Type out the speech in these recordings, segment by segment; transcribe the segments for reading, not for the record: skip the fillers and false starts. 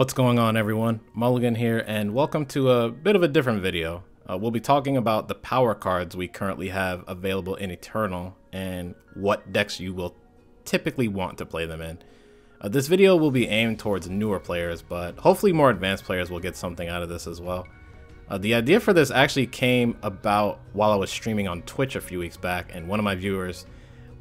What's going on, everyone? Mulligan here, and welcome to a bit of a different video. We'll be talking about the power cards we currently have available in Eternal and what decks you will typically want to play them in. This video will be aimed towards newer players, but hopefully more advanced players will get something out of this as well. The idea for this actually came about while I was streaming on Twitch a few weeks back, and one of my viewers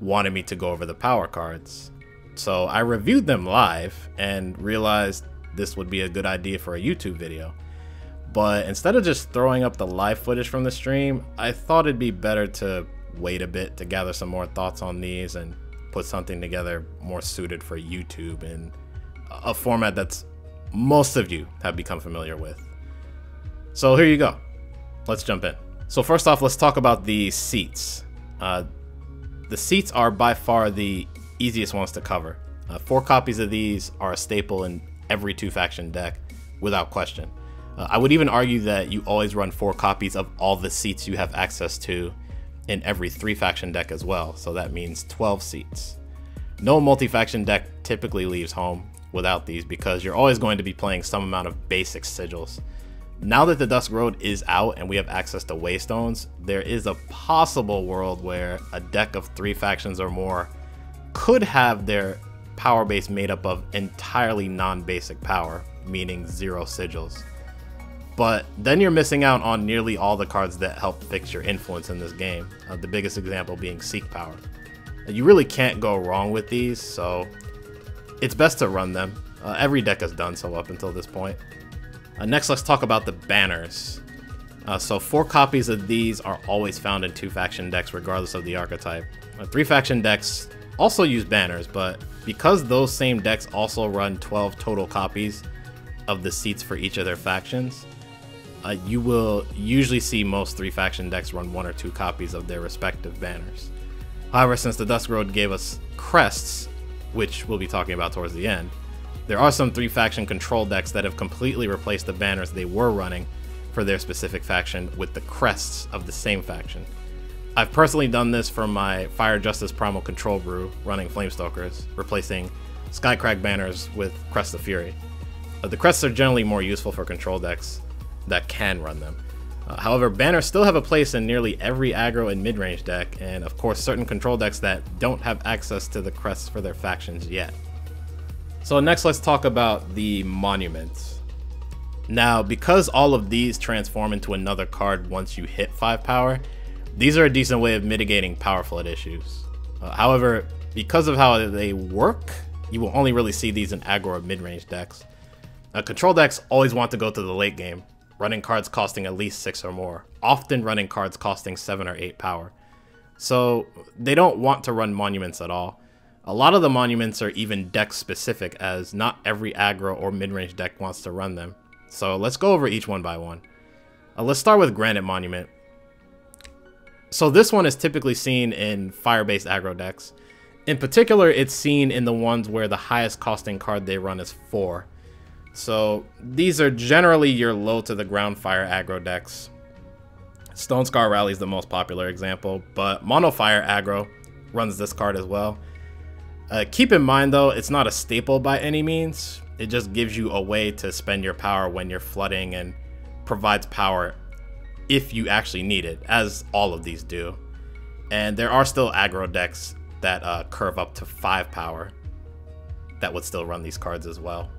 wanted me to go over the power cards. So I reviewed them live and realized this would be a good idea for a YouTube video. But instead of just throwing up the live footage from the stream, I thought it'd be better to wait a bit to gather some more thoughts on these and put something together more suited for YouTube in a format that's most of you have become familiar with. So here you go. Let's jump in. So first off, let's talk about the seats. The seats are by far the easiest ones to cover. 4 copies of these are a staple in every 2-faction deck without question. I would even argue that you always run 4 copies of all the seats you have access to in every 3-faction deck as well, so that means 12 seats. No multi-faction deck typically leaves home without these because you're always going to be playing some amount of basic sigils. Now that the Dusk Road is out and we have access to Waystones, there is a possible world where a deck of 3 factions or more could have their power base made up of entirely non-basic power, meaning 0 sigils. But then you're missing out on nearly all the cards that help fix your influence in this game, the biggest example being Seek Power. You really can't go wrong with these, so it's best to run them. Every deck has done so up until this point. Next, let's talk about the banners. So 4 copies of these are always found in 2-faction decks regardless of the archetype. 3-faction decks also use banners, but because those same decks also run 12 total copies of the seats for each of their factions, you will usually see most 3-faction decks run 1 or 2 copies of their respective banners. However, since the Dusk Road gave us crests, which we'll be talking about towards the end, there are some 3-faction control decks that have completely replaced the banners they were running for their specific faction with the crests of the same faction. I've personally done this for my Fire Justice Primal Control brew running Flamestokers, replacing Skycrack banners with Crest of Fury. The crests are generally more useful for control decks that can run them. However, banners still have a place in nearly every aggro and mid-range deck, and of course certain control decks that don't have access to the crests for their factions yet. So next, let's talk about the monuments. Now, because all of these transform into another card once you hit 5 power, these are a decent way of mitigating power flood issues. However, because of how they work, you will only really see these in aggro or mid-range decks. Control decks always want to go to the late game, running cards costing at least 6 or more, often running cards costing 7 or 8 power. So they don't want to run monuments at all. A lot of the monuments are even deck specific, as not every aggro or mid-range deck wants to run them. So let's go over each one by one. Let's start with Granite Monument. So this one is typically seen in fire-based aggro decks. In particular, it's seen in the ones where the highest costing card they run is 4. So these are generally your low to the ground fire aggro decks. Stone Scar Rally is the most popular example, but Mono Fire aggro runs this card as well. Keep in mind though, it's not a staple by any means. It just gives you a way to spend your power when you're flooding and provides power if you actually need it, as all of these do. And there are still aggro decks that curve up to 5 power that would still run these cards as well.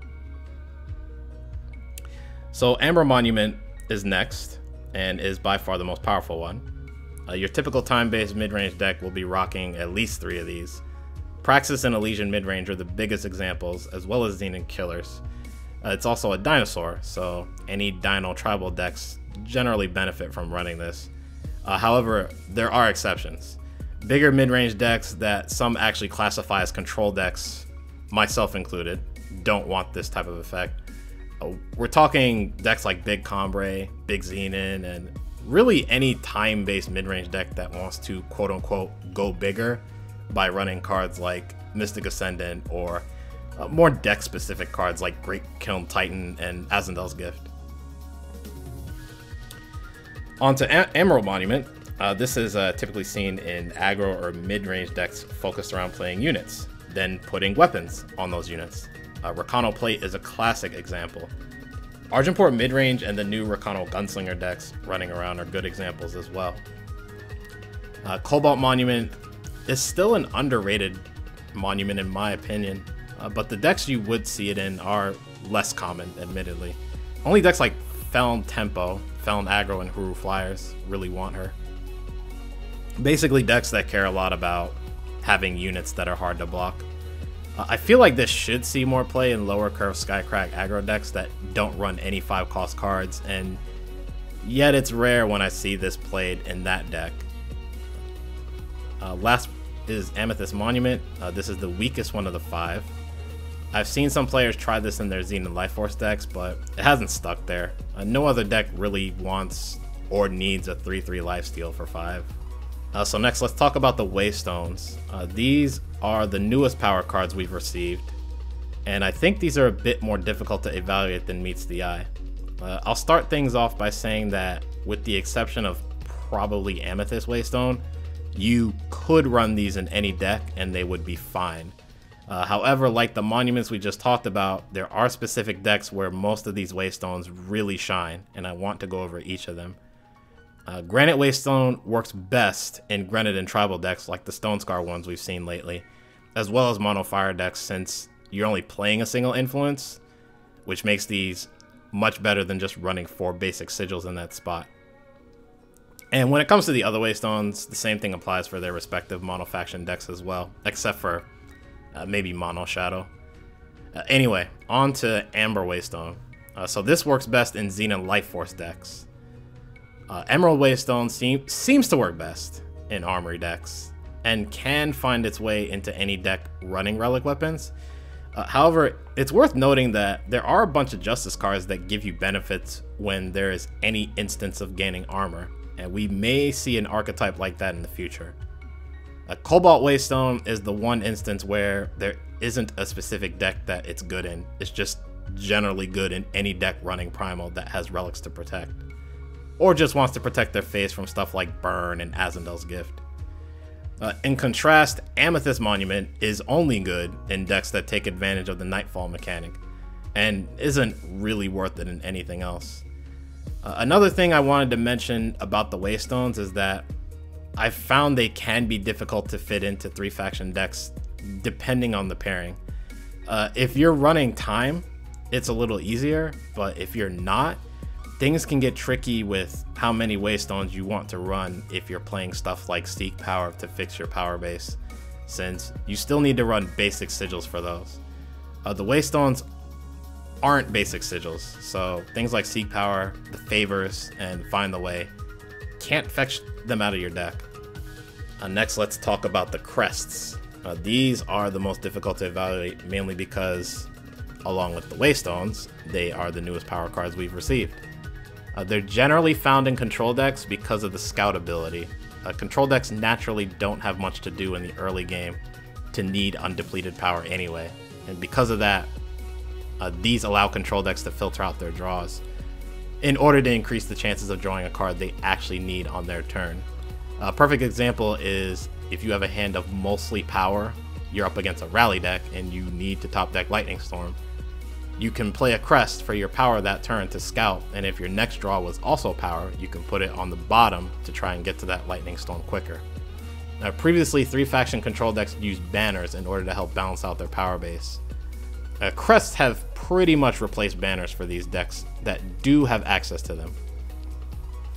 So Amber Monument is next and is by far the most powerful one. Your typical time-based mid-range deck will be rocking at least 3 of these. Praxis and Elysian mid-range are the biggest examples, as well as Xenon Killers. It's also a dinosaur, so any Dino tribal decks generally benefit from running this. However, there are exceptions. Bigger mid-range decks that some actually classify as control decks, myself included, don't want this type of effect. We're talking decks like Big Combre, Big Xenon, and really any time-based mid-range deck that wants to quote-unquote go bigger by running cards like Mystic Ascendant or more deck-specific cards like Great Kiln Titan and Azendel's Gift. On to Emerald Monument. This is typically seen in aggro or mid-range decks focused around playing units, then putting weapons on those units. Rakano Plate is a classic example. Argenport Midrange and the new Rakano Gunslinger decks running around are good examples as well. Cobalt Monument is still an underrated monument in my opinion, but the decks you would see it in are less common, admittedly. Only decks like Feln Tempo, Feln Aggro, and Huru Flyers really want her. Basically decks that care a lot about having units that are hard to block. I feel like this should see more play in lower curve Skycrack aggro decks that don't run any 5-cost cards, and yet it's rare when I see this played in that deck. Last is Amethyst Monument. This is the weakest one of the 5. I've seen some players try this in their Xenon Life Force decks, but it hasn't stuck there. No other deck really wants or needs a 3/3 lifesteal for 5. So next, let's talk about the Waystones. These are the newest power cards we've received, and I think these are a bit more difficult to evaluate than meets the eye. I'll start things off by saying that, with the exception of probably Amethyst Waystone, you could run these in any deck and they would be fine. However, like the monuments we just talked about, there are specific decks where most of these Waystones really shine, and I want to go over each of them. Granite Waystone works best in Granite and Tribal decks like the Stone Scar ones we've seen lately, as well as Mono Fire decks, since you're only playing a single influence, which makes these much better than just running 4 basic sigils in that spot. And when it comes to the other Waystones, the same thing applies for their respective Mono Faction decks as well, except for maybe Mono Shadow. Anyway, on to Amber Waystone. So this works best in Xenon Life Force decks. Emerald Waystone seems to work best in Armory decks, and can find its way into any deck running Relic Weapons. However, it's worth noting that there are a bunch of Justice cards that give you benefits when there is any instance of gaining armor, and we may see an archetype like that in the future. Cobalt Waystone is the one instance where there isn't a specific deck that it's good in. It's just generally good in any deck running Primal that has relics to protect, or just wants to protect their face from stuff like Burn and Azendel's Gift. In contrast, Amethyst Monument is only good in decks that take advantage of the Nightfall mechanic, and isn't really worth it in anything else. Another thing I wanted to mention about the Waystones is that I've found they can be difficult to fit into 3-faction decks depending on the pairing. If you're running Time, it's a little easier, but if you're not, things can get tricky with how many Waystones you want to run if you're playing stuff like Seek Power to fix your power base, since you still need to run basic sigils for those. The Waystones aren't basic sigils, so things like Seek Power, the Favors, and Find the Way can't fetch them out of your deck. Next, let's talk about the Crests. These are the most difficult to evaluate, mainly because, along with the Waystones, they are the newest power cards we've received. They're generally found in control decks because of the Scout ability. Control decks naturally don't have much to do in the early game to need undepleted power anyway, and because of that, these allow control decks to filter out their draws in order to increase the chances of drawing a card they actually need on their turn. A perfect example is if you have a hand of mostly power, you're up against a rally deck and you need to top deck Lightning Storm. You can play a Crest for your power that turn to scout, and if your next draw was also power, you can put it on the bottom to try and get to that Lightning Storm quicker. Now, previously 3-faction control decks used banners in order to help balance out their power base. Crests have pretty much replaced banners for these decks that do have access to them.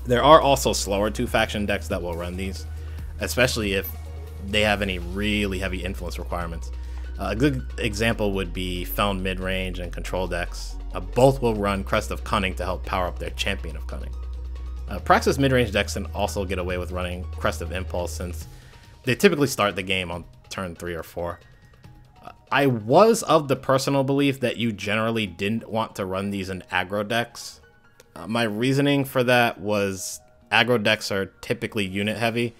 There are also slower 2-faction decks that will run these, especially if they have any really heavy influence requirements. A good example would be Feln Midrange and Control decks. Both will run Crest of Cunning to help power up their Champion of Cunning. Praxis midrange decks can also get away with running Crest of Impulse, since they typically start the game on turn 3 or 4. I was of the personal belief that you generally didn't want to run these in aggro decks. My reasoning for that was aggro decks are typically unit heavy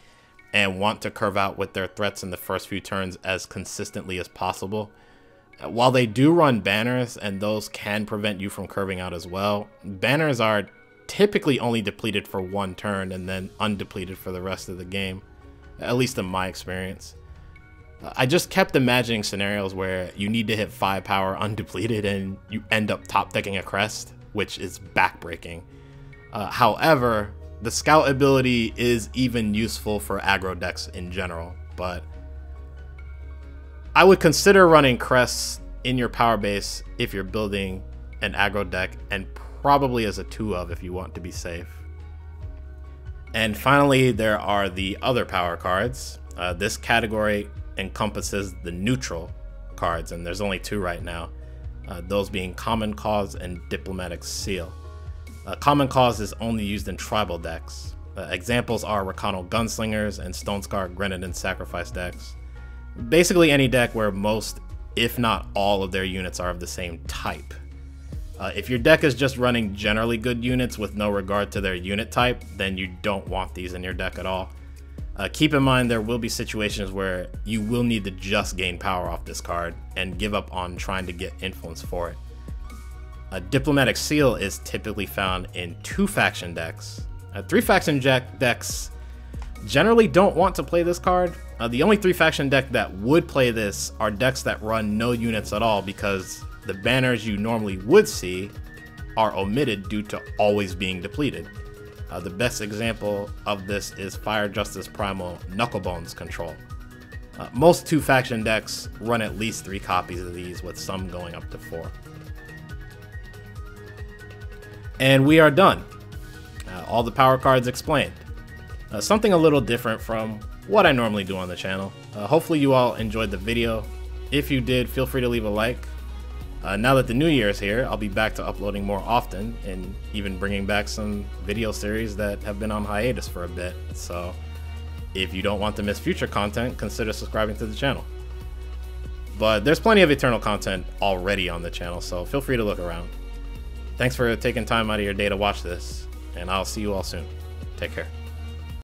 and want to curve out with their threats in the first few turns as consistently as possible. While they do run banners, and those can prevent you from curving out as well, banners are typically only depleted for 1 turn and then undepleted for the rest of the game, at least in my experience. I just kept imagining scenarios where you need to hit 5 power undepleted and you end up top decking a crest, which is backbreaking. However, the scout ability is even useful for aggro decks in general, but I would consider running crests in your power base if you're building an aggro deck, and probably as a 2-of if you want to be safe. And finally, there are the other power cards. This category encompasses the neutral cards, and there's only 2 right now, those being Common Cause and Diplomatic Seal. Common Cause is only used in tribal decks. Examples are Rakano Gunslingers and Stonescar Granite and Sacrifice decks. Basically any deck where most, if not all, of their units are of the same type. If your deck is just running generally good units with no regard to their unit type, then you don't want these in your deck at all. Keep in mind there will be situations where you will need to just gain power off this card and give up on trying to get influence for it. Diplomatic Seal is typically found in 2-faction decks. 3-faction decks generally don't want to play this card. The only 3-faction deck that would play this are decks that run no units at all, because the banners you normally would see are omitted due to always being depleted. The best example of this is Fire Justice Primal Knucklebones Control. Most 2-faction decks run at least 3 copies of these, with some going up to 4. And we are done. All the power cards explained. Something a little different from what I normally do on the channel. Hopefully you all enjoyed the video. If you did, feel free to leave a like. Now that the new year is here, I'll be back to uploading more often, and even bringing back some video series that have been on hiatus for a bit. So if you don't want to miss future content, consider subscribing to the channel. But there's plenty of Eternal content already on the channel, so feel free to look around. Thanks for taking time out of your day to watch this, and I'll see you all soon. Take care.